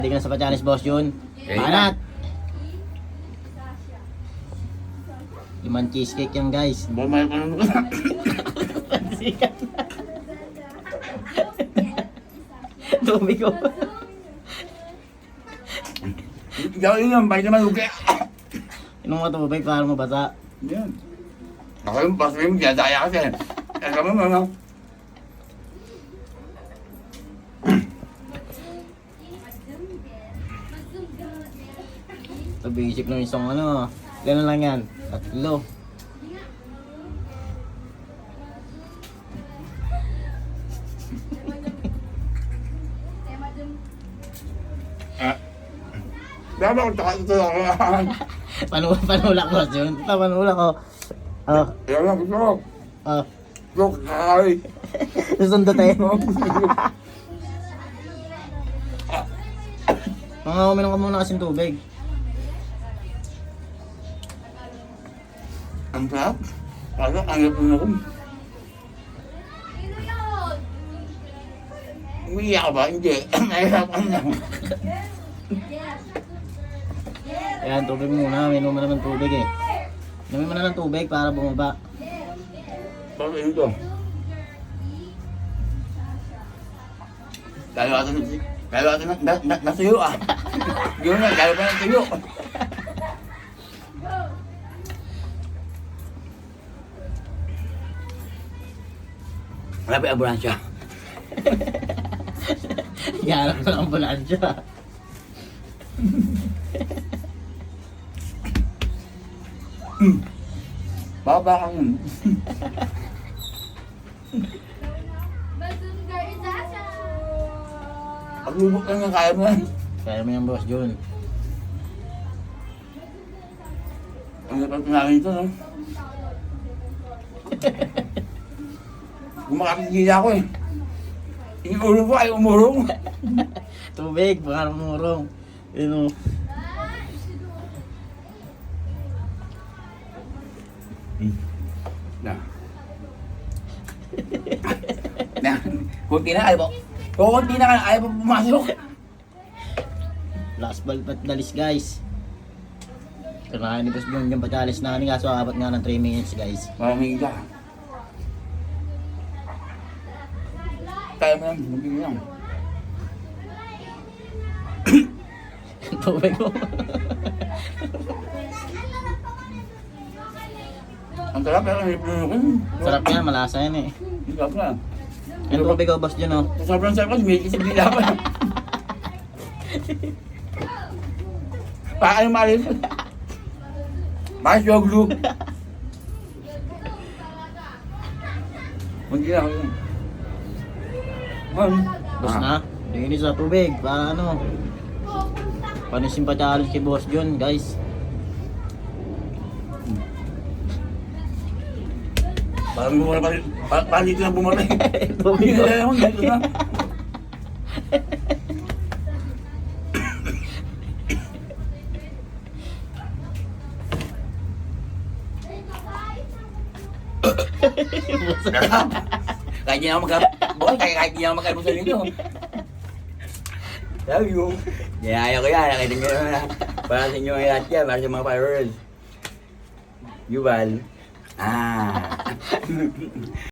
Hindi ka na sa Pachanes, Boss Jun. Okay. Panat! 5 cheesecake yan, guys. Bumay pa naman ko na. Pansikat na. Tubig ko. Gawin yun, bakit naman ugi? Inom mo tubig para mabasa. Yan. Ako yung paso yung diyadaya kasi. Kaya kami mga. Ito basic ng isang ano. Gano'n lang yan. 3. Dapat ko ito ako. Panulak, Boss Jun. Ito, panulak ko. Oh, Yan lang gusto ko. oh. Look, ay. Susundo tayo. Mga uminom ka muna kasing tubig. Ang sarap. Parang ang hirap na ako. Umiiyak ka ba? Hindi. Nahirapan na. Ayan, tubig muna. Minom mo naman tubig eh. Inumin mo na ng tubig para bumaba. Parang ito. Kaya ito nasuyo ah. Yun na, kaya pa ng tuyo. Malapit ang ambulansya. Iharap na ng ambulansya. Baba kang yun. Paglubok lang yung kaya mo yan. Kaya mo yan, Boss Jun. Ang hirap namin ito, no? Gumakapigila ako eh. Yung ulo ko ay umurong. Tubig, baka namurong. Yun o. Na. Na. Kunti na, ayaw po. Kunti na ka na, ayaw po pumasok. Last ball pat dalis, guys. Kanahin ni Boss Jun yung patalis na kaso abot nga ng 3 minutes, guys. Maraming ka. Kaya mo yan, magiging lang. Tubig mo. Ang sarap pero hindi pinunukin. Sarap yan, malasa yan eh. Ang sarap na. Yung tubig ko, Boss Jun, oh. Sobrang sarap kasi may isip dila pa. Paano malis? Mas yung glue. Magiging ako yun. Boss na, linis sa tubig. Para ano. Panisin pa challenge kay Boss Jun, guys. Parang bumara pa rin. Parang dito na bumara rin. Tubig ko. Dito na. Kahit di na ako kahit di na ako magkaibusal nito. Sabi ko, niyaya ko yan, nakita nyo na. Para sa inyo lahat yan, para sa mga followers. Yuval. Ah.